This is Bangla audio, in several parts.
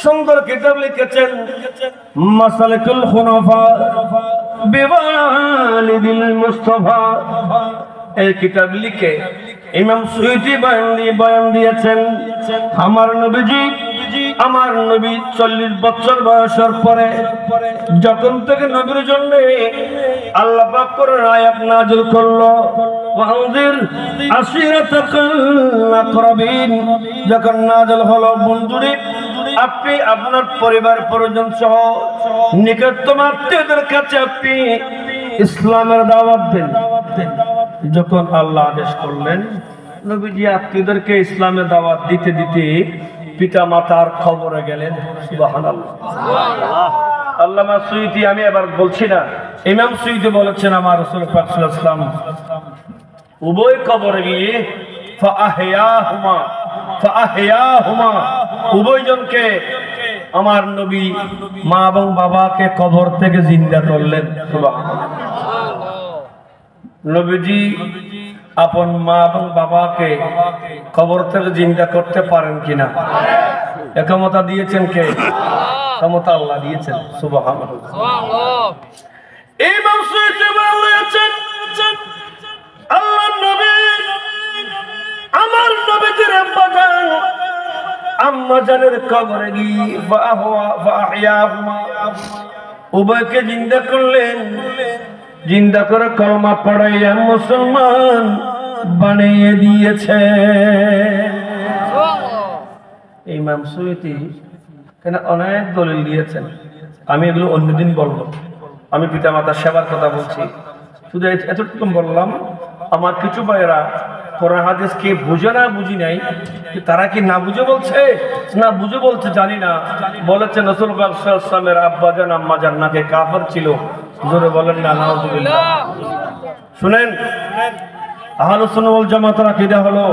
সুন্দর কিতাব লিখেছেন মাসালিকুল খুনাফা বিওয়ালিদিল মুস্তাফা। এই কিতাব লিখে ইমাম সুয়ুতি বয়ান দিয়েছেন, আমার নবীজি, আমার নবী 40 বছর বয়সের পরে যখন থেকে নবীর জন্য আল্লাহ পাক কোরআন আয়াত নাযিল করলো, ওয়ানজির আশিরাতাকাল আকরাবিন, যখন নাযিল হলো, বন্ধুরে আপনি আপনার পরিবার পরিজন সহ নিকটতম আত্মীয়দের কাছে আপনি ইসলামের দাওয়াত দেন। যখন আল্লাহ আদেশ করলেন, নবীজি আত্মীয়দেরকে ইসলামের দাওয়াত দিতে দিতে পিতা মাতার খবরে গেলেন। সুবহানাল্লাহ। আল্লামা সুয়ুতি, আমি এবার বলছি না, ইমাম সুয়ুতি বলেছেন আমার রাসূল পাক সাল্লাল্লাহু আলাইহি ওয়াসাল্লাম উভয় কবরে গিয়ে ফাআহইয়াহুমা, উভয়জনকে আমার নবী মা এবং বাবাকে কবর থেকে জিন্দা করলেন। সুবহানাল্লাহ। নবীজি আপন মা এবং বাবাকে কবর থেকে জিন্দা করতে পারেন কিনা? এ ক্ষমতা দিয়েছেন কে? ক্ষমতা আল্লাহ দিয়েছেন। সুবহানাল্লাহ। ইমাম সুয়ুতি বলেছেন, আল্লাহর নবী, আমার নবীর আম্মা জানের কবরে গিয়ে ফাআহইয়াহুমা, উভয়কে জিন্দা করলেন। জিন্দা করে কলমা পড়াইয়া মুসলমান বানিয়ে দিয়েছে। ইমাম সুয়ুতি কেন অনেক দলিল দিয়েছেন, আমি এগুলো অন্যদিন বলবো। আমি পিতা মাতার সেবার কথা বলছি, শুধু এতটুকু বললাম। আমার কিছু ভাইয়েরা কোরআন হাদিস কে বুঝে না, বুঝি নাই, তারা কি না বুঝে বলছে না বুঝে বলছে জানি না, বলেছে রাসূল পাক সাল্লাল্লাহু আলাইহি ওয়াসাল্লামের আব্বাজান আম্মাজান নাকি কাফের ছিল। জোরে বলেন না নাউযুবিল্লাহ। শুনেন, আহলুস সুন্নাহ ওয়াল জামাতের আকীদা হলো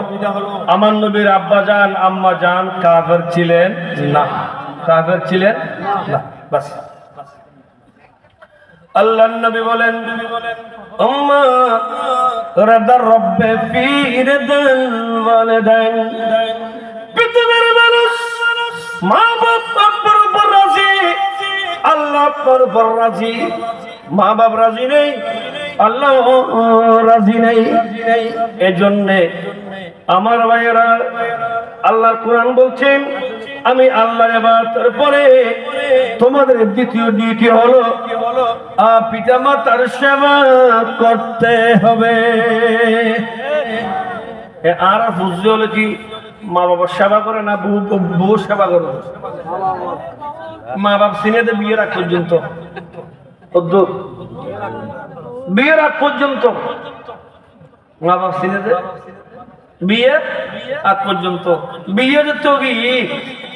আমার নবীর আব্বাজান আম্মাজান কাফের ছিলেন না, কাফের ছিলেন না, বাস। আল্লাহর নবী বলেন, উম্মা রাদা রব্বে ফি রিদাল ওয়ালিদাইন, পৃথিবীর মানুষ মা বাবার উপর রাজি, আল্লাহর উপর রাজি। মা বাপ রাজি নেই, আল্লাহ রাজি নেই। এজন্য আমার ভাইয়েরা, আল্লাহর কোরআন বলছেন, আমি আল্লাহর ইবাদতের পরে তোমাদের দ্বিতীয় ডিউটি হলো পিতা মাতার সেবা করতে হবে। আর বুঝতে হলে কি মা বাবার সেবা করে না বউ সেবা করে? মা বাপ সিনেতে বিয়ের আগ পর্যন্ত, বিয়ের আগ পর্যন্ত মা বাপ সিনেতে বিয়ের আগ পর্যন্ত। বিয়ে তো কি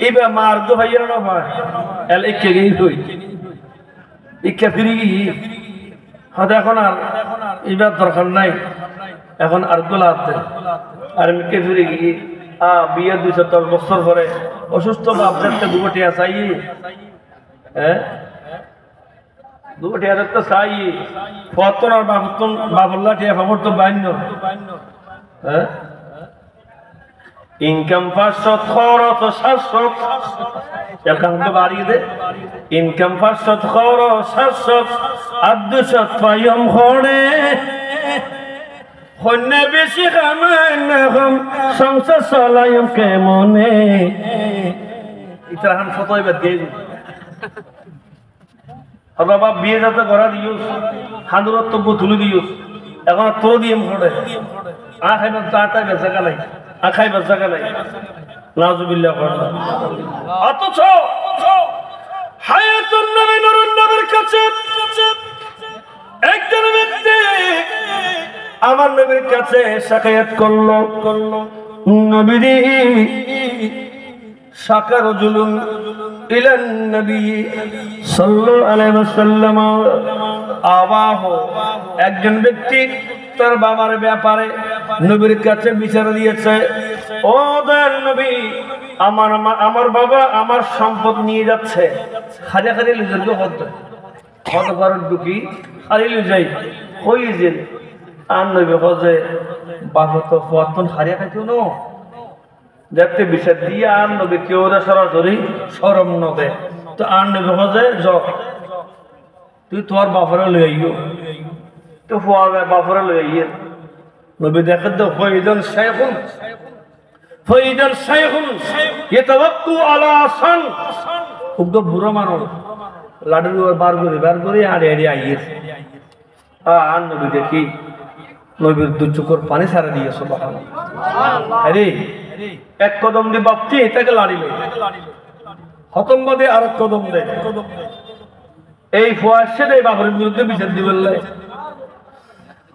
এবার মার তো ভাইয়ের না ভাই এল ইকে গেই হই ইকে ফিরে গিয়ে হয়তো এখন আর এবার দরকার নাই, এখন আর গোলাতে আর মিকে ফিরে গিয়ে বিয়ের 210 বছর পরে অসুস্থ বাপ দেখতে দুবটিয়া চাই, হ্যাঁ দুবটিয়া দেখতে চাই, ফতন আর বাবুল্লা টিয়া খবর তো বাইন্য, হ্যাঁ ইনকাম 500 খরচ 700, এখন তো বাড়িয়ে দে ইনকাম 500 খরচ 700 আর 200 পাইম হড়ে হন্যে বেশি খামান এখন সংসার চলাইম কেমনে। ইতরাহান ফটো এবার দিয়ে বাবা বিয়ে যাতে করা দিও, হাঁদুরত্ব তুলে দিও, এখন তো দিয়ে হড়ে খাইব তা বেচা গেলাই খাইবার জায়গা নাই। নাউযুবিল্লাহ। অথচ হায়াতুন নবী নুরুন নবীর কাছে একজন ব্যক্তি আমার নবীর কাছে সাকায়াত করলো, নবীজি সাকা রাজুলুন ইলান নবী সাল্লাল্লাহু আলাইহি ওয়াসাল্লাম, আবাহু একজন ব্যক্তি তার বাবার ব্যাপারে নবীর কাছে বিচার দিয়েছে, ও দয়াল নবী আমার বাবা আমার সম্পদ নিয়ে যাচ্ছে, হাজার হাজার লিজের কত ঘর ঢুকি হারিয়ে যাই হয়ে যে আর নবী হজে বাবা তো ফতন হারিয়ে খাইতো না, দেখতে বিষয় দিয়ে আর নবী কেউ সরাসরি সরম নদে তো আর নবী হজে তুই তোর বাপরে লই আইও তো ফুয়া বাপরে লই আইয়ে নবী দেখে তো ফয়দান শাইখুন ইয়াতাওয়াক্কু আলা সান খুব তো বুড়ো মানুষ লাডুর বার করে আড়ে আইয়ে আর নবী দেখি নবীর দু চোখের পানি ছাড়া দিয়ে সুবহানাল্লাহ আরে এক কদম দিয়ে বাপটি এটাকে লাড়িল হতম বাদে আর এক কদম দেয় এই ফোয়াসে এই বাবরের বিরুদ্ধে বিচার দিবেন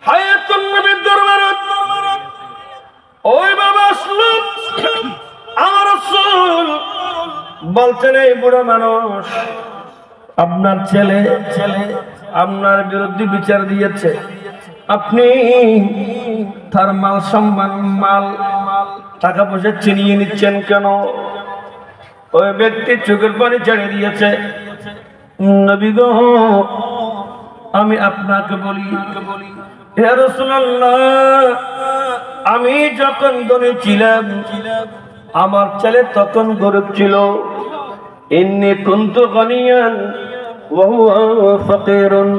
হায়াতুন নবীর দরবারত ওই বাবা আসলো আমার রাসূল বলছেন এই বুড়ো মানুষ আপনার ছেলে আপনার বিরুদ্ধে বিচার দিয়েছে আপনি তার মাল সম্মান মাল টাকা পয়সা ছিনিয়ে নিচ্ছেন কেন ওই ব্যক্তি চোখের পানি ছেড়ে দিয়েছে নবী গো আমি আপনাকে বলি হে রাসূলুল্লাহ আমি যখন ধনী ছিলাম আমার ছেলে তখন গরিব ছিল ইন্নী কুনতু গানিয়ান ওয়া হুয়া ফাকিরুন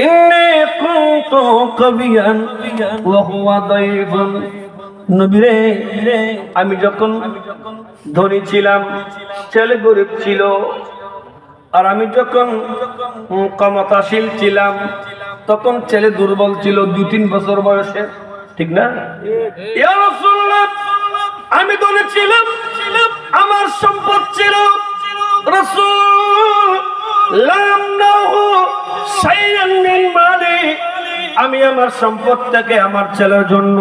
ইন্নী কুনতু কাবিয়ান ওয়া হুয়া দাইফুন নবী রে আমি যখন ধনী ছিলাম ছেলে গরিব ছিল আর আমি যখন ক্ষমতাশীল ছিলাম তখন ছেলে দুর্বল ছিল 2-3 বছর বয়সে ঠিক না ইয়া রাসূলুল্লাহ আমি ধনী ছিলাম আমার সম্পদ ছিল রাসূল লাম নাহু শাইআন মিন মালি আমি আমার সম্পদ থেকে আমার ছেলের জন্য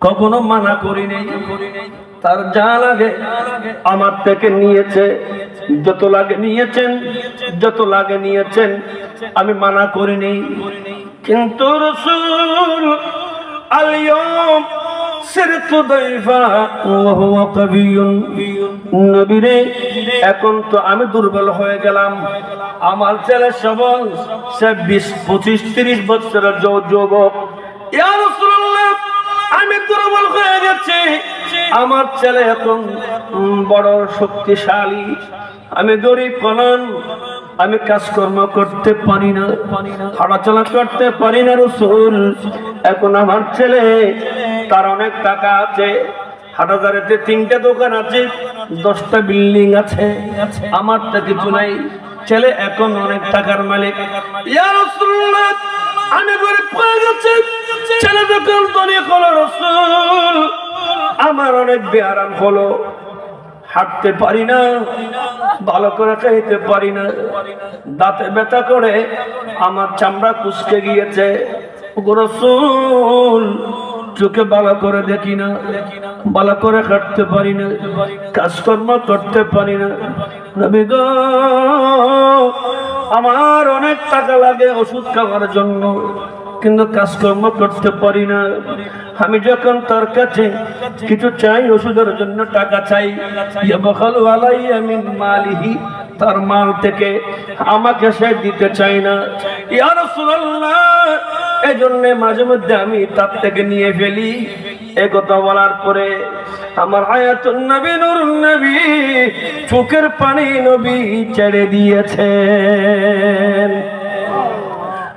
কখনো মানা করি নাই তার যা লাগে আমার থেকে নিয়েছে যত লাগে নিয়েছেন আমি মানা করি নাই কিন্তু রাসূল আল-ইয়াওম সিরতু দাইফা ওয়া হুয়া কাবিয়ুন নবী রে এখন তো আমি দুর্বল হয়ে গেলাম আমার ছেলে সবল সে 20-25-30 বছরের যুবক ইয়া রাসূলুল্লাহ আমি দুর্বল হয়ে গেছি আমার ছেলে এখন বড় শক্তিশালী আমি গরিব কলন আমি কাজকর্ম করতে পারি না হাঁটাচলা করতে পারি না রাসূল এখন আমার ছেলে তার অনেক টাকা আছে হাটাজারিতে 3টা দোকান আছে 10টা বিল্ডিং আছে আমার তো কিছু নাই ছেলে এখন অনেক টাকার মালিক ইয়া রাসূলুল্লাহ আমি গরিব হয়ে গেছি ছেলে যখন ধনী হলো রাসূল আমার অনেক বেআরাম হলো হাঁটতে পারি না ভালো করে খাইতে পারি না দাঁতে ব্যথা করে আমার চামড়া কুঁচকে গিয়েছে রাসূল চোখে ভালো করে দেখি না ভালো করে হাঁটতে পারি না কাজকর্ম করতে পারি না নবী গো আমার অনেক টাকা লাগে ওষুধ খাওয়ার জন্য কিন্তু কাজকর্ম করতে পারি না আমি যখন তার কাছে কিছু চাই ওষুধের জন্য টাকা চাই ইয়াবখালু আলাইয়া মিন মালিহি তার মাল থেকে আমাকে সে দিতে চাই না ইয়া রাসূলুল্লাহ এজন্য মাঝে মধ্যে আমি তার থেকে নিয়ে ফেলি এই কথা বলার পরে আমার হায়াতুন নবী নূরুন নবী চোখের পানি নবী ছেড়ে দিয়েছেন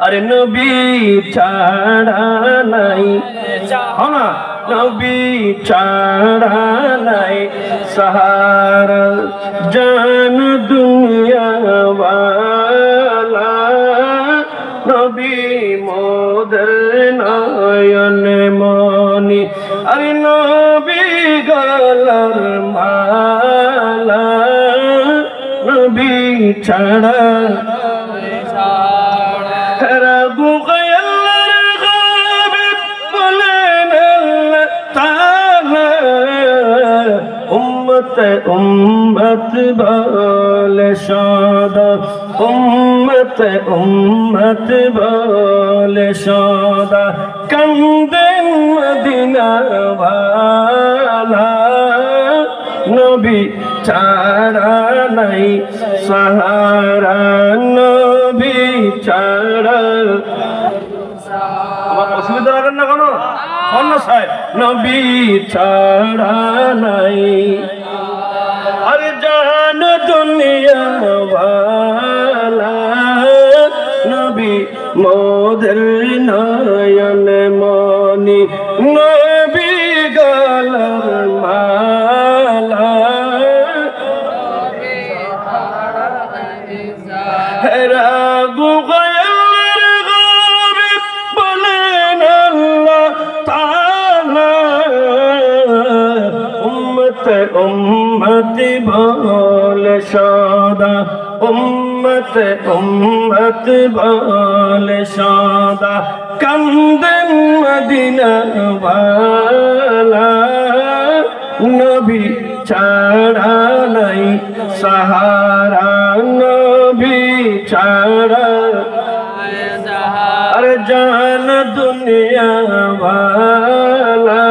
আরে নবী ছাড়া নাই না নবী ছাড়া নাই সাহারা জান দুনিয়া ওয়ালা নবী মোদের নয়ন মনি আরে নবী গলার মালা নবী ছাড়া উম্মত বলে সদা উম্মত বলে সদা কান্দেন মদিনা ওয়ালা নবী ছাড়া নাই সাহারা নবী ছাড়া আমার অসুবিধা লাগেন না কোনো অন্য সাহেব নবী ছাড়া নাই আরে জান দুনিয়া ওয়ালা নবী মোদের নয়ন মনি নবী গলার মালা হেরা গুগয়ের গবে বলেন আল্লাহ তাআলা উম্মতে উম্মতি বলে সদা উম্মতে উম্মতি বলে সদা কান্দেন মদিনা ওয়ালা নবী ছাড়া নাই সাহারা নবী ছাড়া আরে জান দুনিয়া ওয়ালা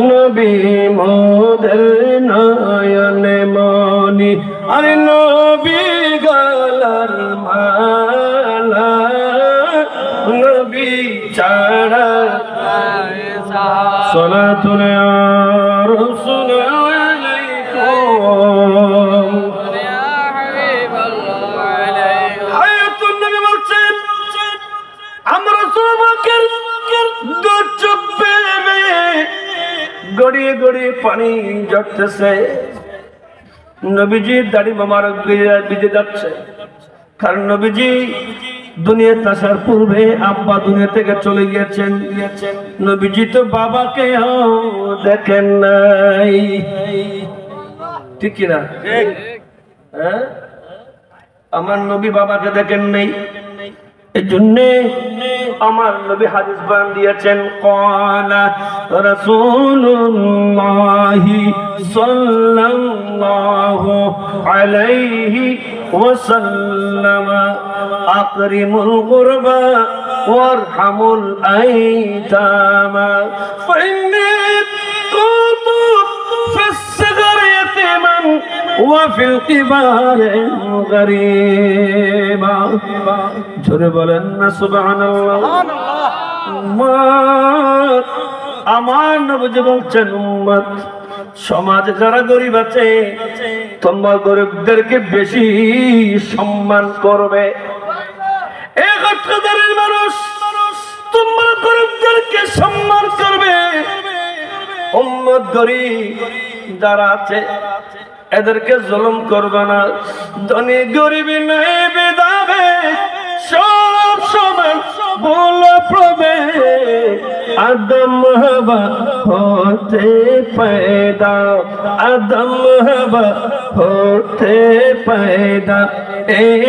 নবী মোদের নয়ন মনি আরে নবী গলার মালা নবী ছাড়া সালাতুন ইয়া রাসূল আলাইকুম ইয়া হাবিবাল্লাহ আলাইকুম হায়াতুন নবী বলছেন আমরা সবাকের দু চোখ বেয়ে গড়িয়ে গড়িয়ে পানি ঝরতেছে নবীজির দাড়ি মোবারক ভিজে যাচ্ছে কারণ নবীজি দুনিয়াতে আসার পূর্বে আব্বা দুনিয়া থেকে চলে গিয়েছেন নবীজি তো বাবাকে দেখেন নাই ঠিক কিনা হ্যাঁ আমার নবী বাবাকে দেখেন নাই এজন্য আমার নবী হাদিস বয়ান দিয়েছেন ক্বালা রাসূলুল্লাহি সাল্লাল্লাহু আলাইহি ওয়াসাল্লাম আকরিমুল গুরবা ওয়ারহামুল আইতামা ফাইন্নী কুনতু ফিস-সিগর ইয়াতীমান ওয়া ফিল কিবার গরীবা জোরে বলেন না সুবহানাল্লাহ আমার নবী বলছেন উম্মত সমাজে যারা গরিব আছে তোমরা গরিবদেরকে বেশি সম্মান করবে এক হাজারের মানুষ তোমরা গরিবদেরকে সম্মান করবে উম্মত গরিব যারা আছে এদেরকে জুলুম করবে না ধনী গরিব নাই বিদাবে সব সমান বলা প্রবে আদম হওয়া হতে পয়দা আদম হওয়া হতে পয়দা এই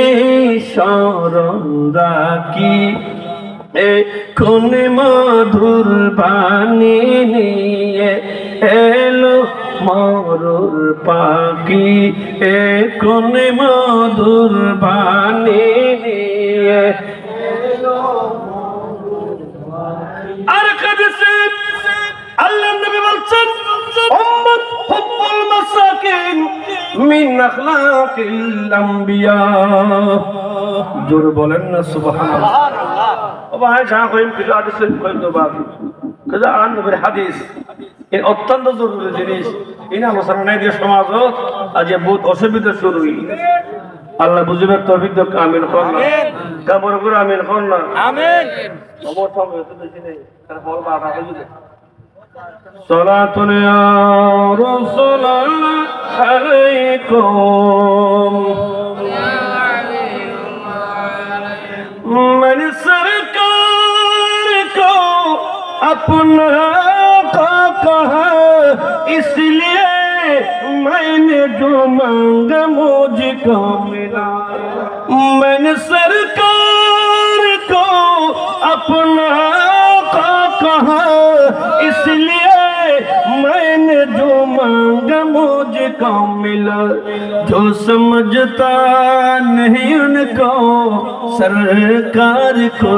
শরণ রাখি কোন মধুর বাণী নিয়ে এলো মরুর পাখি কোন মধুর বাণী নিয়ে আর কাছে আল্লাহ নবী বলছেন উম্মত হুব্বুল মাসাকিন মিন আখলাকিল আম্বিয়া জোরে বলেন না সুবহানাল্লাহ ও ভাই যা কইম কিছু হাদিস কইম তো বাকি কাজা আন নবীর হাদিস এই অত্যন্ত জরুরি জিনিস এই না আলোচনা নাই দিয়ে সমাজত আজ বহুত অসুবিধা শুরু হই আল্লাহ বুঝিবার তৌফিক দাও আমিন কোন না কবর করে আমিন কোন না আমিন খবর তো হতে বেশি নেই তার বল বাধা হয়ে যাবে সালাতুন ইয়া রাসূল আলাইকুম मन सरकार को अपना का कहा इसलिए मैंने जो मांगा मुझको मिला मैंने सरकार को अपना का कहा इसलिए मैंने जो मांगा मुझको मिला जो समझता नहीं उनको सरकार को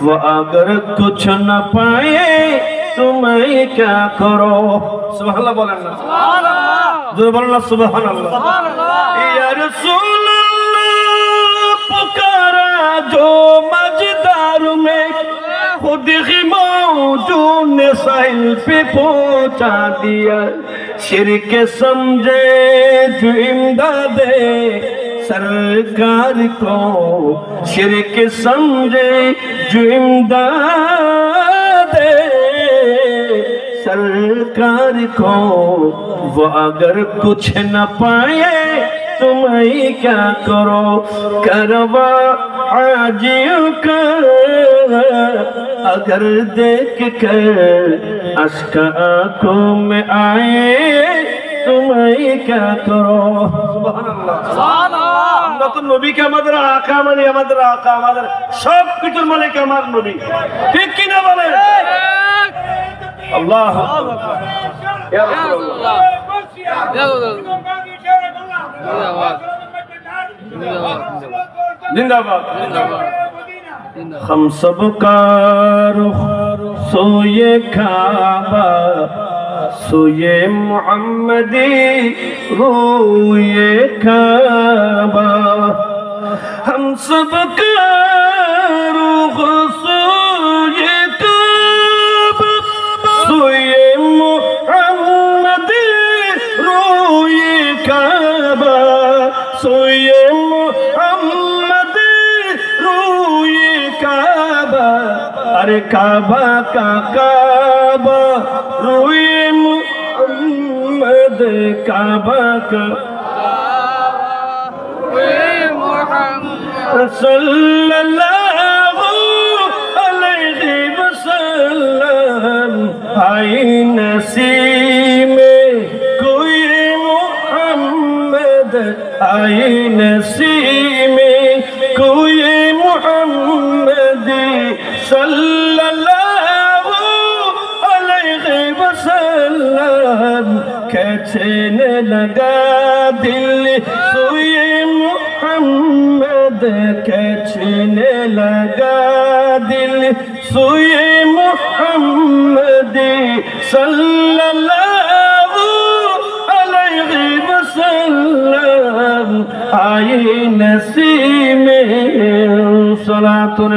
वो अगर कुछ न पाए तो मैं क्या करो सुभान अल्लाह बोलें ना सुभान अल्लाह जो बोलना सुभान अल्लाह या रसूल अल्लाह पुकारा जो मजदार में खुद ही मौजूद ने साहिल पे पहुंचा दिया शिरक समझे जो इमदादे सरकार को शिरक समझे जो इमदादे सरकार को वो अगर कुछ न पाए तुम ही क्या करो करवा आजियों का अगर देख कर अश्क आंखों में आए तुम ही क्या करो আমরা তো নবীকে আমাদের আকা মানে আমাদের আকা আমাদের সব কিছুর মালিক আমার নবী ঠিক কি না বলেন আল্লাহ ইয়া রাসূলুল্লাহ जिंदाबाद हम सब का रुख सोये काबा सोये मुहम्मदी रोये काबा हम सब का रुख सोये काबा सोये मुहम्मदी रोये काबा सोये मुहम्मदी रोये काबा अरे काबा का काबा रोये मुहम्मद काबा का सल्लल्लाहु अलैहि वसल्लम आई नसीब में कोई मुहम्मद आई नसीब में कोई मुहम्मद सल्लल्लाहु अलैहि वसल्लम कहने लगा दिल सोए मुहम्मद कहने लगा दिल सोए मुहम्मद सल्लल्लाहु अलैहि वसल्लम आई नसीब में सलातुन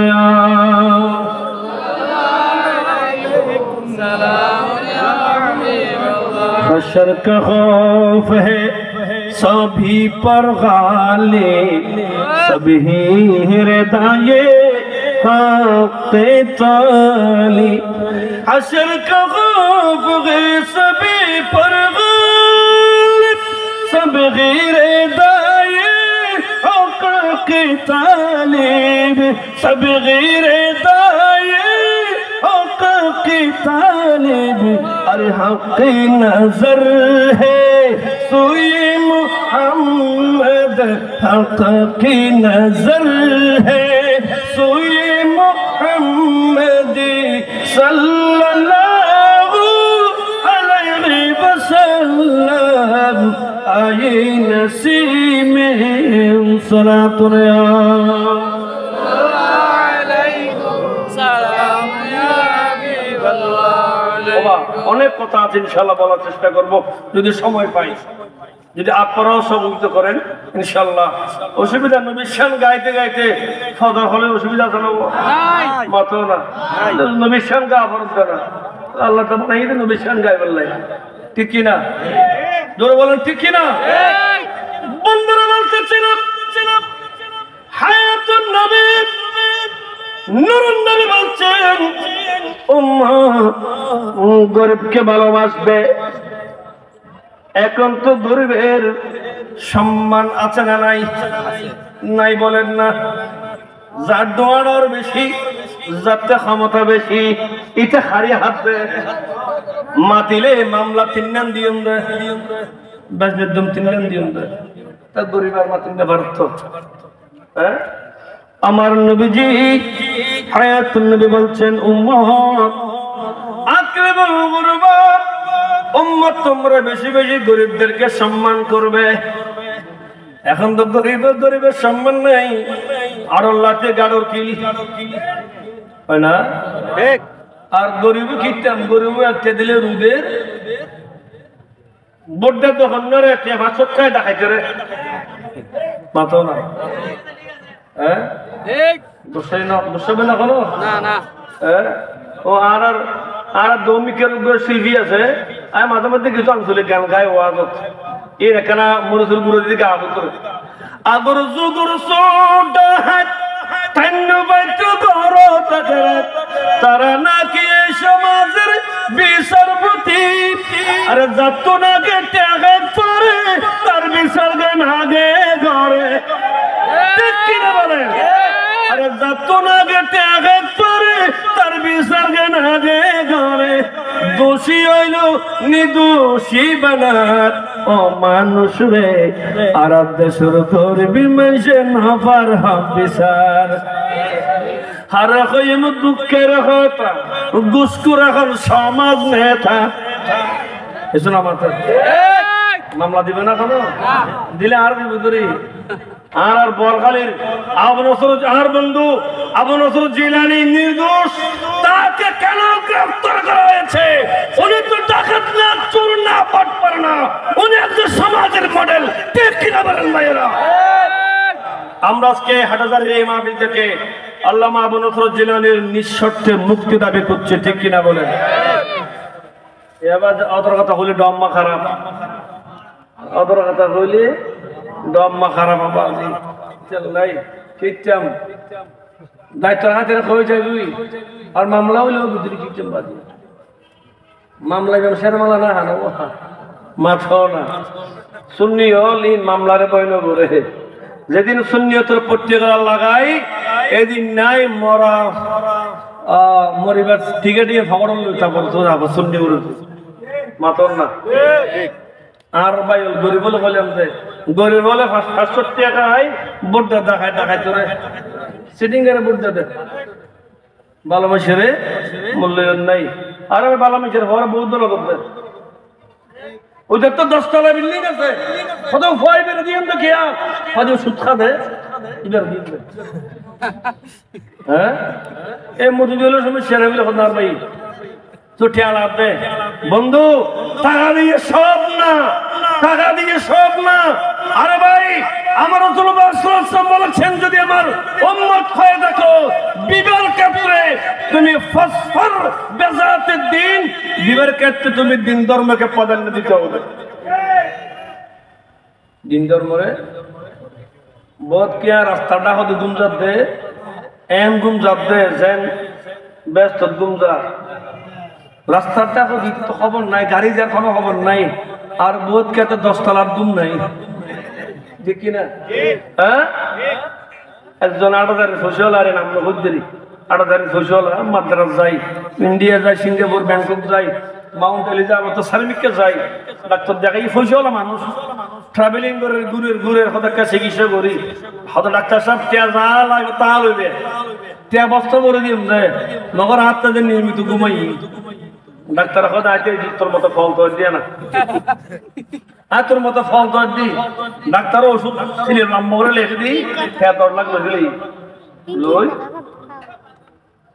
हशर का खौफ है सभी पर गाले सभी हृदय हाक़े ताली हशर का खौफ है सभी पर गाले सभी हृदय हाक़े तालिब सभी हृदय की तालिब अरे हक़ नजर है सोए मुहम्मद हक़ की नजर है सोए मुहम्मद सल्लल्लाहु अलैहि वसल्लम आए नसीब में सलातुन অনেক কথা আছে ইনশাআল্লাহ বলার চেষ্টা করব যদি সময় পাই যদি আপনারাও সহযোগিতা করেন ইনশাআল্লাহ অসুবিধা নবীর শান গাইতে গাইতে ফজর হলে অসুবিধা আছে না মাত্র না নবীর শান গা ফরজ না আল্লাহ তো বানাই দেন নবীর শান গাইবার লাগে ঠিক কি না জোরে বলেন ঠিক কি না বন্ধুরা বলতেছিলাম হায়াতুন নবী নুরুন নবী বলছেন গরিবকে ভালোবাসবে এখন তো গরিবের সম্মান আছে না নাই নাই বলেন না যার দোয়ার বেশি যাতে ক্ষমতা বেশি এটা হারিয়ে হাতে মাতিলে মামলা তিননান দিয়ম দে বাজনেদম তিননান দিয়ম দে তা গরিবার মাতিন না পারত হ্যাঁ আমার নবীজি হায়াতুন নবী বলছেন উম্মত আকরামুল গুরবা উম্মত তোমরা বেশি বেশি গরিবদেরকে সম্মান করবে এখন তো গরিবের সম্মান নাই আর আল্লাহতে গাড়র কিলি হয় না ঠিক আর গরিব কিতাম গরিব একটা দিলে রুদের বড়টা তখন না রে তে ভাষক খায় দেখাইতে রে মাতো না হ্যাঁ ঠিক দোষাই না দোষাবে না কোনো না না ও আর দৌমিকের শিল্পী আছে আর মাঝে মধ্যে কিছু আঞ্চলিক গান গায় ওয়াজ এর একখানা মরুচুর গুরু দিদি গা করে আগর যুগর সোডাহাত তারা নাকি এই সমাজের বিচারপতি আরে যত নাকি ত্যাগে পরে তার বিচার গান আগে ঘরে ঠিক কিনা বলেন আরে যত নাকি ত্যাগে পরে তার বিচার গান আগে ঘরে দোষী হইল নিদোষী বানার ও মানুষ রে আর দেশের করবি মেশে না পার বিচার হারা কইম দুঃখের হতা গুসকুর এখন সমাজ নেতা এসো আমার মামলা দিবে না কেন দিলে আর দিব ধরি আর বরখালির আবু নসর আর বন্ধু আবু নসর জিলানী নির্দোষ তাকে কেন গ্রেফতার করা হয়েছে উনি তো ডাকাত না চোর না পাটপার না উনি একজন সমাজের মডেল ঠিক কিনা বলেন ভাইয়েরা আমরা আজকে হাটহাজারীর এই মাহফিল থেকে আল্লামা আবু নসর জিলানীর নিঃশর্তে মুক্তি দাবি করছে ঠিক কিনা বলেন এবার অতর কথা হলে ডম্মা খারাপ অতর কথা হইলে ডম্মা খারাপ বাবাজি চল নাই কিচ্ছাম দায়িত্ব হাতে হয়ে যায় তুই আর মামলা হইলেও ভিতরে কিচ্ছাম বাজি মামলা ব্যবসার মামলা না হানো মাথাও না সুন্নি হল মামলারে বইন করে যেদিন সুন্নিয়তের পত্রিকা লাগাই এদিন নাই মরা মরিবার টিকে টিকে খবর তারপর তো যাবো সুন্নি মাতর না আর ভাই গরিব বলে বললাম যে গরিব বলে 500 টাকা হয় ভোট দেখায় দেখায় তোরে সিটিং করে ভোট দে ভালো মাসেরে মূল্যায়ন নাই আর আমি ভালো মাসের হওয়ার বহুত দল করতে ওদের তো 10 তলা বিল্ডিং আছে কত ভয় বেড়ে দিয়ে তো খেয়া হয়তো সুদ খাবে এবার দিয়ে হ্যাঁ এই মজুদুলের সময় সেরা বলে হতার ভাই তো ঠেয়াল আপনি বন্ধু টাকা দিয়ে সব না টাকা দিয়ে সব না আরে ভাই আমার রাসূলুল্লাহ সাল্লাল্লাহু আলাইহি ওয়াসাল্লাম বলেছেন যদি আমার উম্মত হয়ে দেখো বিবাহের ক্ষেত্রে তুমি ফসফর বেজাতে দিন বিবাহের ক্ষেত্রে তুমি দিন ধর্মকে প্রাধান্য দিতে হবে দিন ধর্মরে বহুত কি রাস্তাটা হতে গুমজাত দে এম গুমজাত দে যেন ব্যস্ত গুমজা রাস্তাটা তো খবর নাই গাড়ি যার কোনো খবর নাই আর বহুত খেতে 10 তলার দুম নাই দেখি না হ্যাঁ একজন 8000 ফসল আর নাম বুঝলি 8000 ফসল মাদ্রাস যাই ইন্ডিয়া যাই সিঙ্গাপুর ব্যাংকক যাই মাউন্ট এলিজাবেথ সার্ভিসকে যাই ডাক্তার দেখাই ফসল মানুষ ট্রাভেলিং করে ঘুরের হঠাৎ চিকিৎসা করি হয়তো ডাক্তার সাহেব টিয়া যা লাগবে তা লইবে টিয়া বস্তা করে দিম যে নগর হাতটা যে নিয়মিত ঘুমাই ডাক্তার কথা আইতে তোর মতো ফল তো দিয়ে না আর তোর মতো ফল তো দি ডাক্তার ওষুধ ছিলেন লম্বা করে লিখে দিই খেয়ে দর লাগলো দিলি লই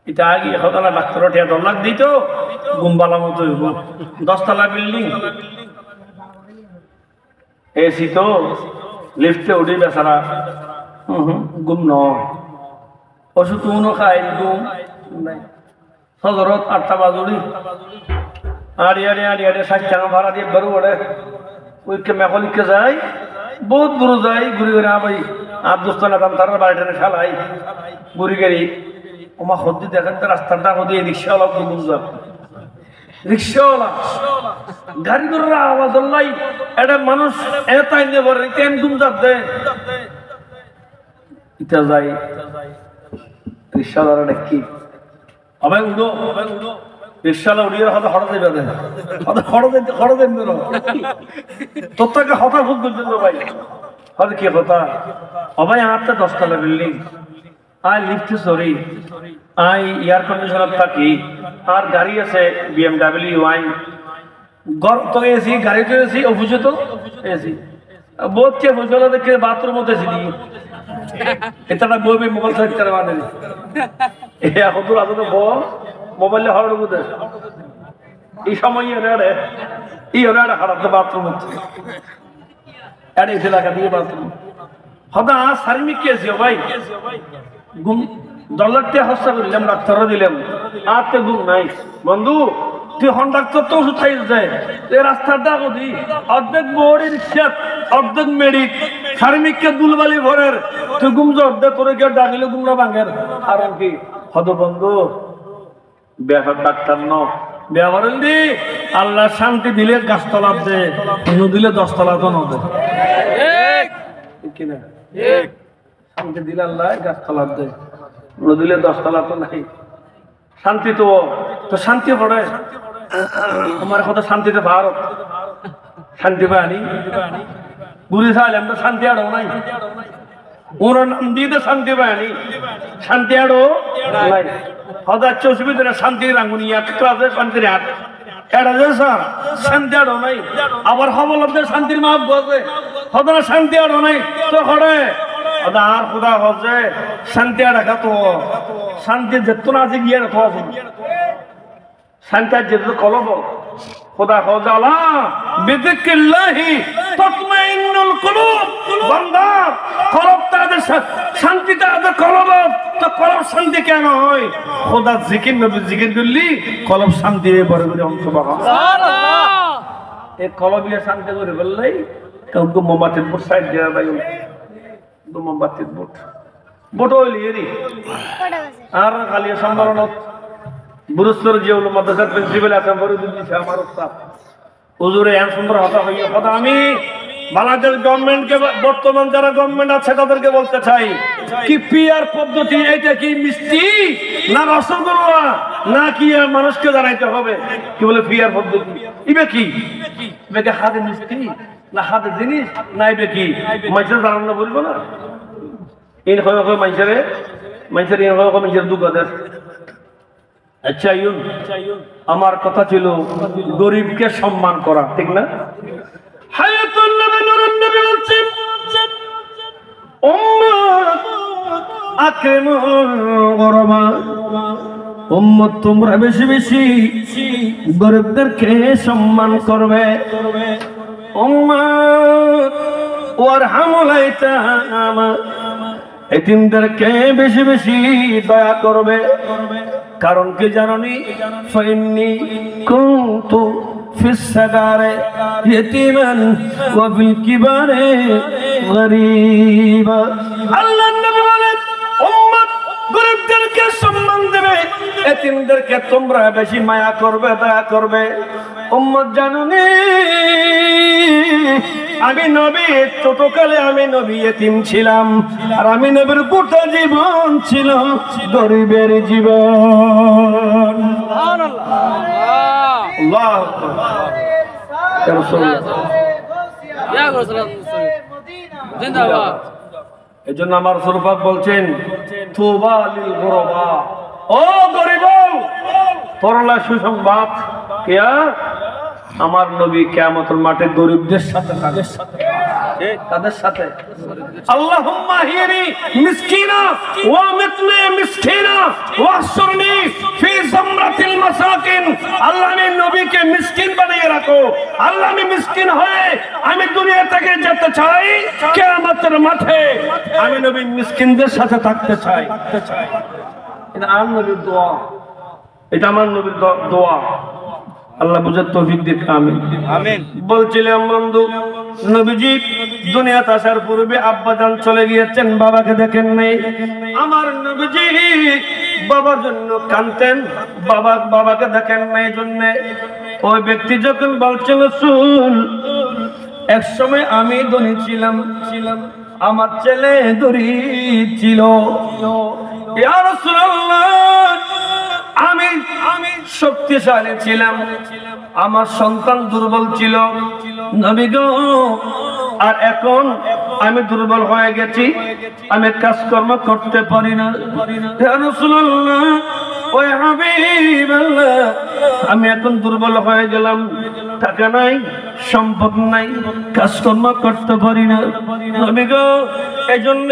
এটা আগে হতো না ডাক্তার টিয়া 10 লাখ দিত গুমবালা মতো 10 তলা বিল্ডিং এসি তো লিফটে উঠে বেচারা গুম ন ওষুধ কোনো খাই গুম নাই সজরত 8টা বাজুড়ি আড়িয়াড়ে 60 টাকা ভাড়া দিয়ে ঘর ওড়ে ওইকে মেকলিককে যাই বহুত দূর যাই ঘুরি ঘুরে ভাই আর দোস্তানা দাম তার বাড়িটা খেলাই ঘুরি গাড়ি ওমা হদ্দি দেখেন তো রাস্তাটা হদি রিক্সাওয়ালা গুম যাব রিক্সাওয়ালা গাড়ি করে আওয়াজ লাই এটা মানুষ এটাই নেব কেন গুম যাবে এটা যাই রিক্সাওয়ালারা কি আবার উড়ো রিক্সাওয়ালা উড়িয়ে হয়তো হঠাৎ যাবে হঠাৎ তোর থেকে হঠাৎ ভুল করছেন ভাই হয়তো কি কথা ভাই আটটা 10 তলা building I lift sorry I air conditioner থাকি আর গাড়ি আছে BMW ওয়াই ঘর তো এসি গাড়ি তো এসি অফিসে তো এসি বহুত কে বুঝলো দেখে বাথরুম মধ্যে ছিলি এটা না বই মোবাইল সাইড করে মানে এ এখন তো আসলে মোবাইলে হড় বুঝে এই সময় এরা খারাপ তো বাথরুম হচ্ছে এর এসে লাগা দিয়ে বাথরুম হদা সার্মিক কেসিও ভাই গুম $1 হস্তা করলাম ডাক্তারও দিলাম আর তো ঘুম নাই বন্ধু তুই কন্ডাক্টর তো ওষুধ খাই যায় এই রাস্তাটা কদি অর্ধেক বড় রিক্সা অর্ধেক মেডিক শারমিককে দুলবালি ভরের তুই ঘুম যে অর্ধেক করে গিয়ে ডাকিলে ঘুমরা ভাঙের কারণ কি হত বন্ধু ব্যাপার ডাক্তার ন ব্যবহারেন দি আল্লাহ শান্তি দিলে গাছতলা দে দিলে 10 তলা তো নদে কিনা শান্তি দিলে আল্লাহ গাছতলা দে দিলে 10 তলা তো নাই শান্তি তো শান্তি পড়ে আমার কথা শান্তিতে ভারত শান্তি পায়নি বুঝে চাইলাম তো শান্তি আরো নাই ওর নাম দিয়ে তো শান্তি পায়নি শান্তি আরো নাই হঠাৎ অসুবিধা শান্তি রাঙ্গুনি একটা আছে শান্তির হাট এটা যে স্যার শান্তি আরো নাই আবার হবলব্ধের শান্তির মাপ বসে হঠাৎ শান্তি আরো নাই তো করে আর খোদা হচ্ছে শান্তি রাখা তো শান্তি যেত না আছে গিয়ে রাখো শান্তি যেত কলব খোদা হচ্ছে আল্লাহ বিযিকরিল্লাহি তাতমাইন্নুল কুলুব বান্দা কলব তাদের শান্তিতে আছে কলব তো কলব শান্তি কেন হয় খোদা জিকির নবী জিকির করলি কলব শান্তি হয়ে পড়ে বলে সুবহানাল্লাহ এই কলবিয়া শান্তি করে বললেই কেউ মোমবাতির বুট সাইড দেওয়া ভাই মোমবাতির বুট বুট হইলি এরি আর খালি সম্মাননা বুরুস্তর যে হলো মাদ্রাসার প্রিন্সিপাল আছে ফরিদুল দিছে আমার উস্তাদ হুজুরে এত সুন্দর কথা হইয়া কথা আমি বাংলাদেশ গভর্নমেন্টকে বর্তমান যারা গভর্নমেন্ট আছে তাদেরকে বলতে চাই কি পিআর পদ্ধতি এটা কি মিষ্টি না রসগোল্লা না কি মানুষকে জানাইতে হবে কি বলে পিআর পদ্ধতি ইবে কি ইবে হাতে মিষ্টি না হাতে জিনিস না ইবে কি মানুষের জানানো বলবো না ইন হয় হয় মানুষের ইন হয় মানুষের দুঃখ দেশ আচ্ছা ইউন আমার কথা ছিল গরিবকে সম্মান করা ঠিক না হায়াতুন নবী নূরুন নবী বলছেন উম্মত আকরিমুল গুরবা উম্মত তোমরা বেশি বেশি গরিবদেরকে সম্মান করবে উম্মত ওয়ারহামুল আইতাম এতিমদেরকে বেশি বেশি দয়া করবে কারণ কি জানোনি ফাইন্নি কুনতু ফিস সাগারে ইয়াতীমান ওয়া ফিল কিবারে গরীবা আল্লাহর নবী বলেন উম্মত গরিবদেরকে সম্মান দেবে এতিমদেরকে তোমরা বেশি মায়া করবে দয়া করবে উম্মত জানোনি আমি নবী ছোটকালে আমি নবী এতিম ছিলাম আর আমি নবীর গোটা জীবন ছিল গরিবের জীবন সুবহানাল্লাহ এজন্য আমার রাসূল পাক বলছেন তুবা লিল গুরবা ও গরিব তোরলা সুসংবাদ কিয়া আমার নবী কিয়ামতের মাঠে গরিবদের সাথে তাদের সাথে আল্লাহুম্মা হিনি মিসকিনা ওয়া মিতলি মিসকিনা ওয়াহশুরনি ফি জামরাতিল মাসাকিন আল্লাহ আমি নবীকে মিসকিন বানিয়ে রাখো আল্লাহ আমি মিসকিন হয়ে আমি দুনিয়া থেকে যেতে চাই কিয়ামতের মাঠে আমি নবী মিসকিনদের সাথে থাকতে চাই এটা আমার নবীর দোয়া এটা আমার নবীর দোয়া আল্লাহ বুঝার তৌফিক দিক আমিন আমিন বলছিলাম বন্ধু নবীজি দুনিয়াতে আসার পূর্বে আব্বাজান চলে গিয়েছেন বাবাকে দেখেন নাই আমার নবীজি বাবার জন্য কাঁদতেন বাবাকে দেখেন নাই জন্য ওই ব্যক্তি যখন বলছেন রাসূল এক সময় আমি ধনী ছিলাম আমার ছেলে গরীব ছিল ইয়া রাসূলুল্লাহ আমি শক্তিশালী ছিলাম আমার সন্তান দুর্বল ছিল নবী গো আর এখন আমি দুর্বল হয়ে গেছি আমি কাজকর্ম করতে পারি না ইয়া রাসূলুল্লাহ ওই হাবিবাল্লাহ আমি এখন দুর্বল হয়ে গেলাম টাকা নাই সম্পদ নাই কাজকর্ম করতে পারি না নবী গো এজন্য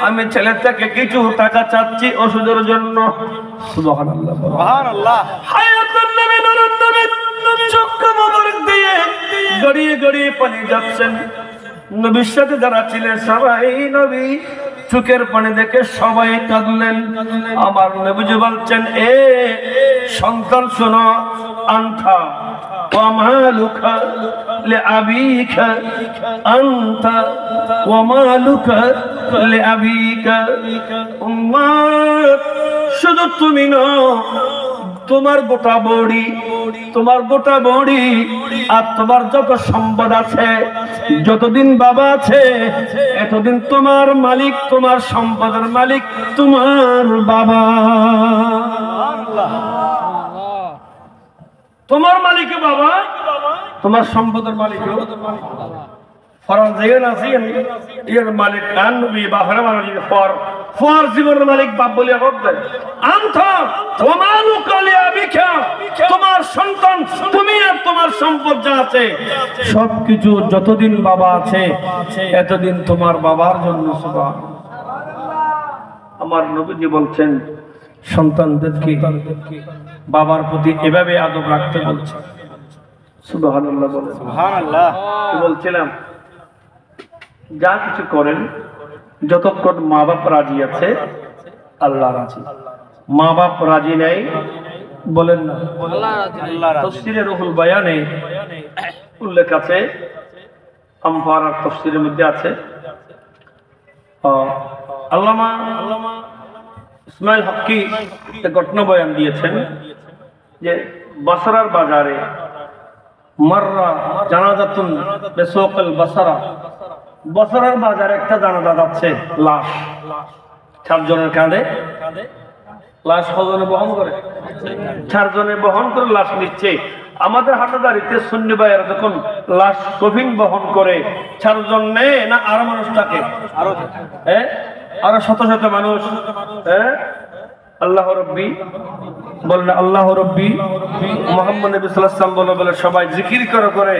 আমি ছেলের থেকে কিছু টাকা চাচ্ছি ওষুধের জন্য সুবহানাল্লাহ সুবহানাল্লাহ হায়াতুন নবী নূরুন নবী চক্ষু মোবারক দিয়ে গড়িয়ে গড়িয়ে পানি যাচ্ছেন নবীর সাথে যারা ছিলেন সবাই নবী চোখের পানি দেখে সবাই কাঁদলেন। আমার নবীজি বলছেন, এ সন্তান শোনো, আনতা ওয়া মালুকা লিআবিকা, আনতা ওয়া মালুকা লিআবিকা। উম্মত, শুধু তুমি না, তোমার গোটা বডি, তোমার গোটা বডি আর তোমার যত সম্পদ আছে, যতদিন বাবা আছে এতদিন তোমার মালিক, তোমার সম্পদের মালিক তোমার বাবা। তোমার মালিক বাবা, তোমার সম্পদের মালিক ফরাজ জায়গা আছে এর মালিক কান নবী বাফরা মালিক ফর জীবনের মালিক বাপ বলিয়া করতে। আনতা ওয়া মালুকা লিআবিকা, তোমার সন্তান তুমি আর তোমার সম্পদ যা আছে সবকিছু যতদিন বাবা আছে এতদিন তোমার বাবার জন্য। সুবহানাল্লাহ। আমার নবীজি বলছেন সন্তানদেরকে বাবার প্রতি এভাবে আদব রাখতে বলছে। সুবহানাল্লাহ বলেন। সুবহানাল্লাহ। কি বলছিলাম, যা কিছু করেন যতক্ষণ মা বাপ রাজি আছে আল্লাহ রাজি, মা বাপ রাজি নেই বলেন না আল্লাহ রাজি। তাফসীরে রুহুল বায়ানে উল্লেখ আছে, আমফারার তাফসীরের মধ্যে আছে, আল্লামা ইসমাইল হক্কি একটা ঘটনা বয়ান দিয়েছেন যে বাসরার বাজারে মাররা জানাজাতুন বিসুকল বাসরা, বছরের বাজারে একটা জানাজা যাচ্ছে, লাশ, 4 জনের কাঁধে লাশ, কজনে বহন করে? 4 জনে বহন করে লাশ নিচ্ছে। আমাদের হাটাদারিতে সুন্নি ভাইয়েরা যখন লাশ কফিন বহন করে 4 জন নেয় না আরো মানুষ থাকে? আরো শত শত মানুষ। আল্লাহ রব্বি বলেন, আল্লাহ রব্বি মুহাম্মদ নবী সাল্লাল্লাহু আলাইহি ওয়াসাল্লাম বলে সবাই জিকির করে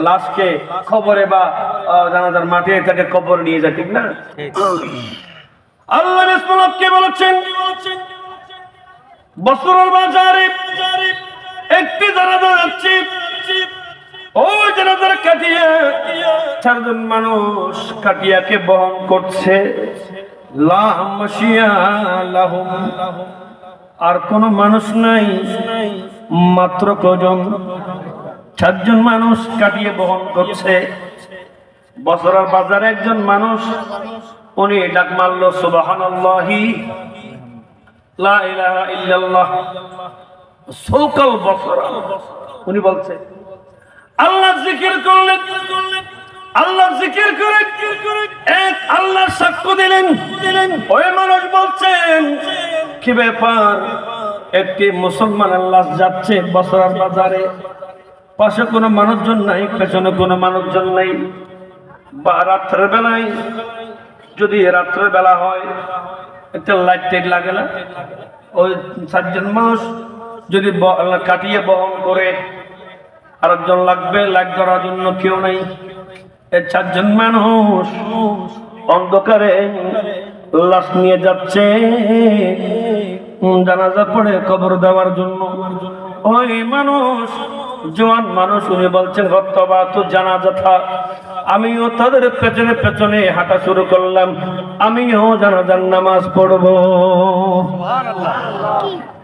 লাশকে কবরে বা জানাজার মাঠে তাকে কবর নিয়ে যায়, ঠিক না? আল্লাহ রাসূল কে বলেছেন, বছরের বাজারে একটি জানাজা যাচ্ছে, ওই জানাজার কাটিয়া 4 জন মানুষ কাটিয়াকে বহন করছে। লা মাশিয়া লাহুম, আর কোন মানুষ নাই, মাত্র কজন? 4 জন মানুষ কাটিয়ে বহন করছে। বছরের বাজারে একজন মানুষ, উনি ডাক মারল সুবহানাল্লাহি লা ইলাহা ইল্লাল্লাহ সুকাল বছরা। উনি বলছে আল্লাহ জিকির করলেন, আল্লাহ জিকির করে এক আল্লাহ সাক্ষ্য দিলেন। ওই মানুষ বলছেন, কি ব্যাপার, একটি মুসলমানের লাশ যাচ্ছে বছরের বাজারে, পাশে কোনো মানুষজন নাই, পেছনে কোনো মানুষজন নাই, বা রাত্রের বেলায়, যদি রাত্রের বেলা হয় একটা লাইট টাইট লাগে না, ওই 4 জন মানুষ যদি কাটিয়ে বহন করে, আরেকজন লাগবে, লাইট ধরার জন্য কেউ নাই। এই 4 জন মানুষ অন্ধকারে লাশ নিয়ে যাচ্ছে জানাজা পড়ে কবর দেওয়ার জন্য। ওই মানুষ জওয়ান মানুষ, উনি বলছেন হত্তবা তো জানাজা থা, আমিও তাদের পেছনে পেছনে হাঁটা শুরু করলাম, আমিও জানাজার নামাজ পড়বো।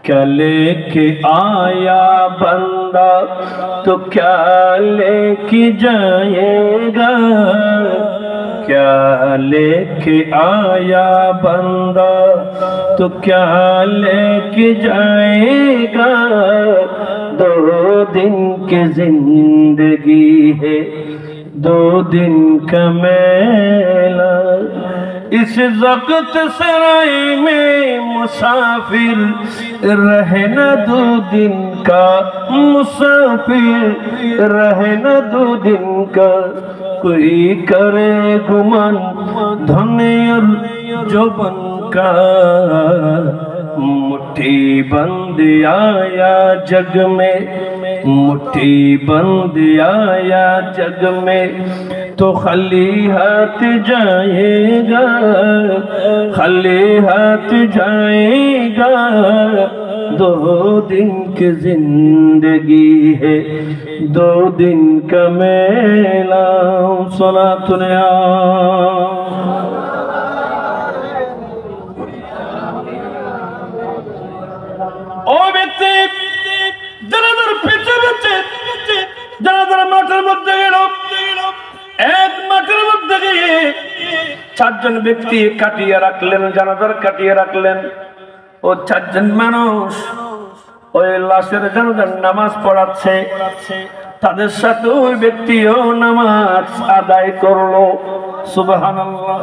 क्या लेके आया बंदा तो क्या लेके जाएगा, क्या लेके आया बंदा तो क्या लेके जाएगा, 2 दिन की जिंदगी है 2 दिन का मेला, इस वक्त सराय में मुसाफिर रहना 2 दिन का, मुसाफिर रहना 2 दिन का, कोई करे गुमान धने और जोबन का, मुट्ठी बंद आया जग में, मुट्ठी बंद आया जग में, तो खाली हाथ जाएगा, खाली हाथ जाएगा, 2 दिन की जिंदगी है 2 दिन का मेला। सलातुन চারজন ব্যক্তি কাটিয়ে রাখলেন, জানাজার কাটিয়ে রাখলেন। ও চারজন মানুষ ওই লাশের জানাজার নামাজ পড়াচ্ছে, তাদের সাথে ওই ব্যক্তিও নামাজ আদায় করলো। সুবহানাল্লাহ।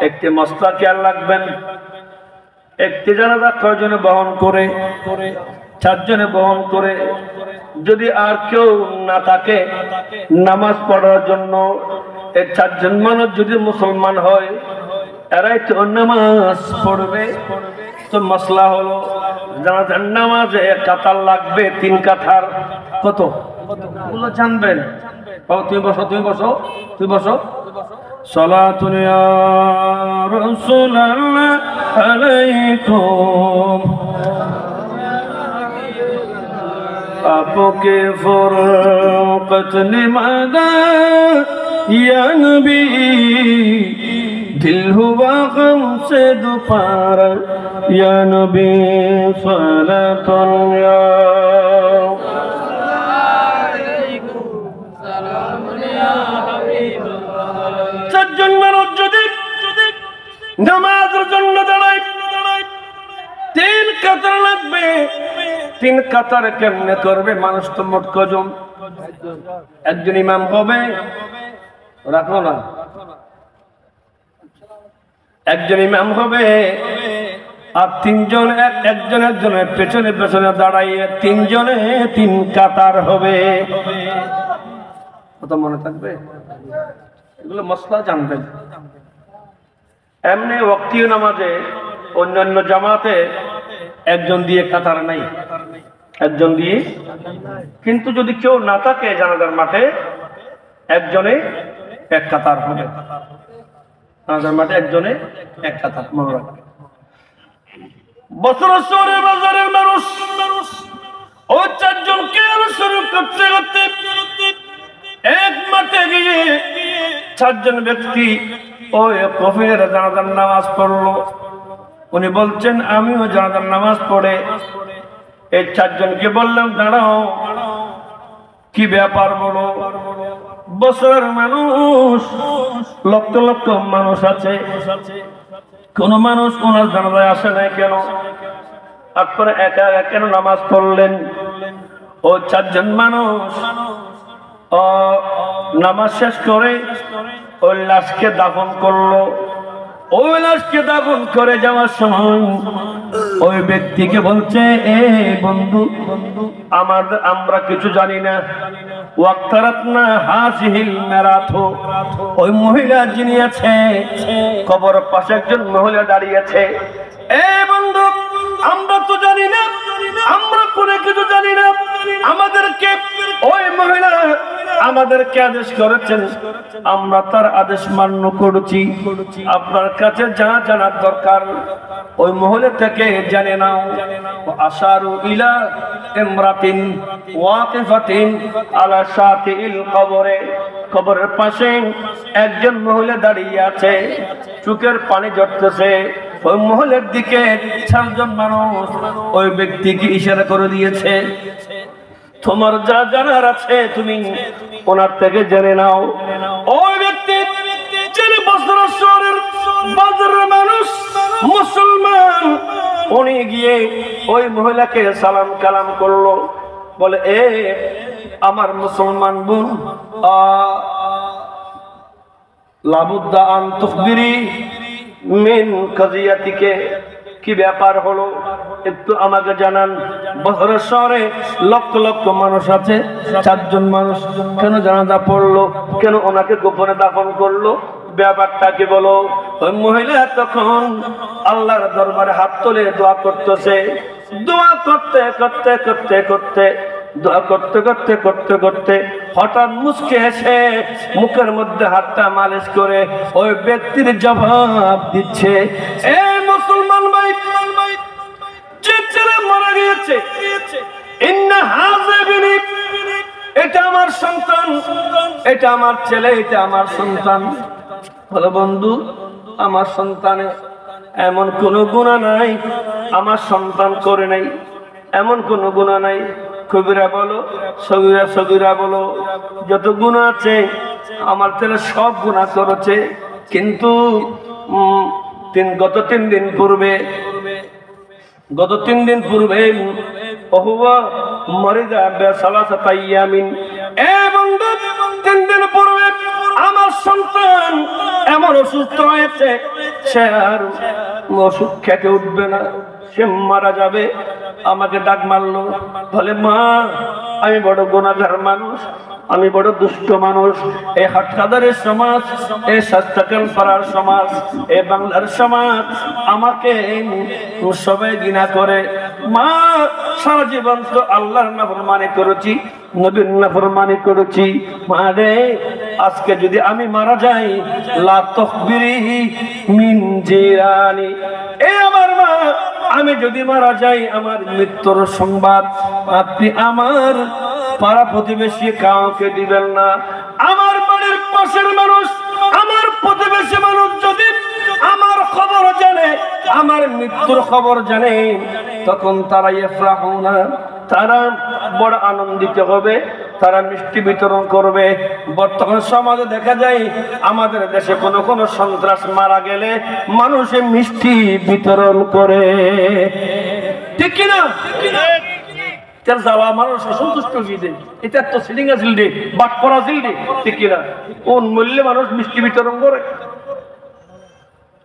একটি মশলা খেয়াল রাখবেন, একটি জানাজা কয়জনে বহন করে? চারজনে বহন করে। যদি আর কেউ না থাকে নামাজ পড়ার জন্য, এই চারজন মানুষ যদি মুসলমান হয়, এরাই তো নামাজ পড়বে। তো মশলা হলো জানাজার নামাজে কাতার লাগবে 3 কাতার। কত? ওগুলো জানবেন। তুমি বসো, তুমি বসো, তুমি বসো। সালাতুন ইয়া রাসূলুল্লাহ আলাইকুম आपके फुरकत लिमादा या नबी दिल हुआ गम से दोबारा या नबी सलातुन या চারজন মানুষ যদি নামাজের জন্য দাঁড়ায় 3 কাতার লাগবে। 3 কাতার কেমনে করবে? মানুষ তো মোট কজন? একজন ইমাম হবে, রাখো না, একজন ইমাম হবে, আর 3 জন একজন একজনের পেছনে পেছনে দাঁড়াইয়ে 3 জনে 3 কাতার হবে। কত মনে থাকবে? এগুলো মসলা জানবেন। এমনি ওয়াক্তীয় নামাজে অন্যান্য জামাতে একজন দিয়ে কাতার নাই, একজন দিয়ে। কিন্তু যদি কেউ না থাকে জানাজার মাঠে, একজনে 1 কাতার হবে। জানাজার মাঠে একজনে 1 কাতার। মনে রাখবে। বছর শহরে বাজারের মানুষ ওই 4 জনকে অনুসরণ করতে করতে এক মাঠে গিয়ে 4 জন ব্যক্তি ওই কফিনের জানাজার নামাজ পড়লো। উনি বলছেন আমিও জানাজার নামাজ পড়ে এই 4 জনকে বললাম দাঁড়াও, কি ব্যাপার বলো? বছরের মানুষ, লক্ষ লক্ষ মানুষ আছে, কোন মানুষ ওনার জানাজায় আসে নাই কেন? আপনারা একা একা কেন নামাজ পড়লেন? ও 4 জন মানুষ নামাজ শেষ করে ওই লাশকে দাফন করলো। ওই লাশকে দাফন করে যাওয়ার সময় ওই ব্যক্তিকে বলছে, এ বন্ধু, আমরা কিছু জানি না। ওয়াক্তারাতনা হাযিহিল মারাথু, ওই মহিলা যিনি আছে কবর পাশে একজন মহিলা দাঁড়িয়ে আছে। এ বন্ধু, আমরা তো জানি না, আমরা কোনো কিছু জানি না। আমাদেরকে ওই মহিলা আমাদেরকে আদেশ করেছেন, আমরা তার আদেশ মান্য করেছি। আপনার কাছে যা জানার দরকার ওই মহিলা থেকে জেনে নাও। আশারু ইলা ইমরাতিন ওয়াকিফাতিন আলা শাতিল কবরে, কবরের পাশে একজন মহিলা দাঁড়িয়ে আছে, চোখের পানি ঝরতেছে। ওই মহিলার দিকে 4 জন মানুষ ওই ব্যক্তিকে ইশারা করে দিয়েছে, তোমার যা জানার আছে তুমি ওনার থেকে জেনে নাও। ওই ব্যক্তি যিনি বছরের শহরের বাজারের মানুষ, মুসলমান, উনি গিয়ে ওই মহিলাকে সালাম কালাম করলো। বলে, এ আমার মুসলমান বোন, লাবুদ্দা আন তুখবিরি মিন কাজিয়াতিকে, কি ব্যাপার হলো একটু আমাকে জানান। বছরের শহরে লক্ষ লক্ষ মানুষ আছে, 4 জন মানুষ কেন জানাজা পড়লো? কেন ওনাকে গোপনে দাফন করলো? ব্যাপারটা কি বলো? ওই মহিলা তখন আল্লাহর দরবারে হাত তুলে দোয়া করতেছে। দোয়া করতে করতে করতে করতে দোয়া করতে করতে করতে করতে হঠাৎ মুচকে এসে মুখের মধ্যে হাতটা মালিশ করে ওই ব্যক্তির জবাব দিচ্ছে, এ মুসলমান ভাই, যে ছেলে মারা গিয়েছে, ইন্না হাযিবিনি, এটা আমার সন্তান, এটা আমার ছেলে, এটা আমার সন্তান। বলো, বন্ধু, আমার সন্তানে এমন কোনো গুনাহ নাই, আমার সন্তান করে নাই, এমন কোনো গুনাহ নাই। কবিরা বলো, সগীরা সগীরা বলো, যত গুনাহ আছে আমার ছেলে সব গুনাহ করেছে, কিন্তু গত 3 দিন পূর্বে ওহুয়া মরিদা বেসালাসাত আইয়ামিন, এ বন্ধু 3 দিন পূর্বে আমার সন্তান এমন অসুস্থ হয়েছে, সে আর ওষুধ খেতে উঠবে না, সে মারা যাবে। আমাকে ডাক মারলো, বলে মা আমি বড় গুনাহগার মানুষ, আমি বড় দুষ্ট মানুষ, এই হাটখাদারের সমাজ, এই শাস্তাকাল পাড়ার সমাজ, এই বাংলার সমাজ আমাকে সবাই ঘৃণা করে। মা সারা জীবন তো আল্লাহর নাফরমানি করেছি, নবীর নাফরমানি করেছি, মা রে আজকে যদি আমি মারা যাই, লা তাখবিরি মিন জিরানি, এ আমার মা আমি যদি মারা যাই, আমার মৃত্যুর সংবাদ আপনি আমার পাড়া প্রতিবেশী কাউকে দিবেন না। আমার বাড়ির পাশের মানুষ, আমার প্রতিবেশী মানুষ যদি আমার খবর জানে, আমার মৃত্যুর খবর জানে, তখন তারা ইফরাহুনা, তারা বড় আনন্দিত হবে, তারা মিষ্টি বিতরণ করবে। বর্তমান সমাজে দেখা যায় আমাদের দেশে কোনো সন্ত্রাস মারা গেলে মানুষে মিষ্টি বিতরণ করে, ঠিক কিনা? যাওয়া মানুষ সন্তুষ্ট গিয়ে এটা তো সিলিঙ্গা জিলডে বাট করা জিলডে, ঠিক কিনা? কোন মূল্যে মানুষ মিষ্টি বিতরণ করে?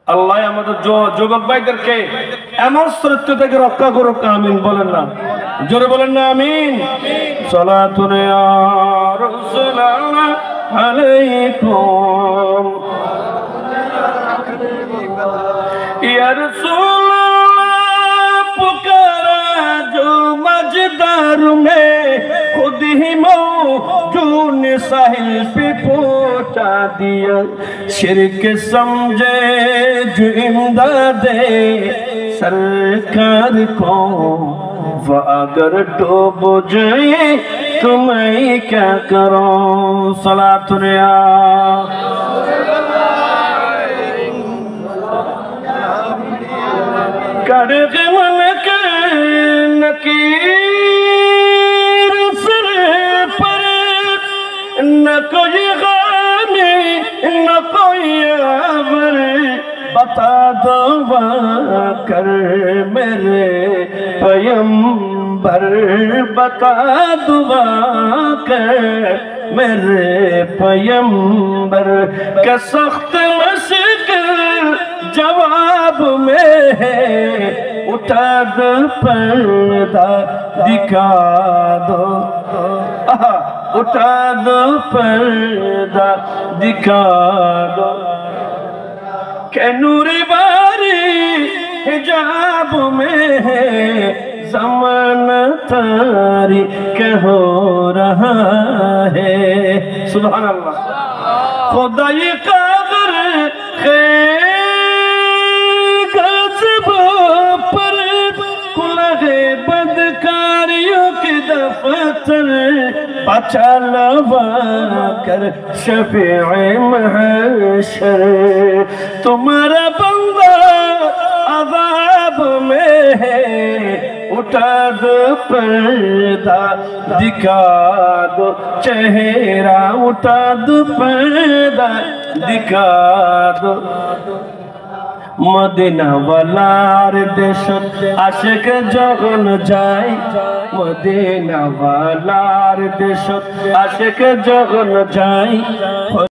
আল্লাহ আমাদের যুবক ভাইদেরকে এমন চরিত্র থেকে রক্ষা করুক, আমিন বলেন না, জোরে বলেন না আমিন। সালাতুন ইয়া রাসূলুল্লাহ আলাইকুম ইয়া রাসূলুল্লাহ, পুকারা जो मजदार में खुद ही मौजूद साहिल पे पहुंचा दिया, शिरक समझे जो इमदादे सरकार को, वो अगर डूब जाए तो मैं क्या करूं। सलातुन या कड़क मन के नकीर सिर पर, न कोई गाने न कोई आवर, बता दो कर मेरे पैगंबर, बता दुआ कर मेरे पैगंबर, के सख्त मुश्किल जवाब में उठा दो पर्दा दिखा दो, उठा दो पर्दा दिखा दो, के नूर बारी हिजाब में ज़माना तारी के हो रहा है। सुभान अल्लाह। खुदा ये कादर पर कुलहे बदकारियों के दफ्तर, बचा लवा कर शफीए महशर, तुम्हारा बंदा अज़ाब में है, उठा दो पर्दा दिखा दो चेहरा, उठा दो पर्दा दिखा दो। मदीना वालार देशत आशिक जगन जाय, मदीना वालार देशत आशिक जगन जाय।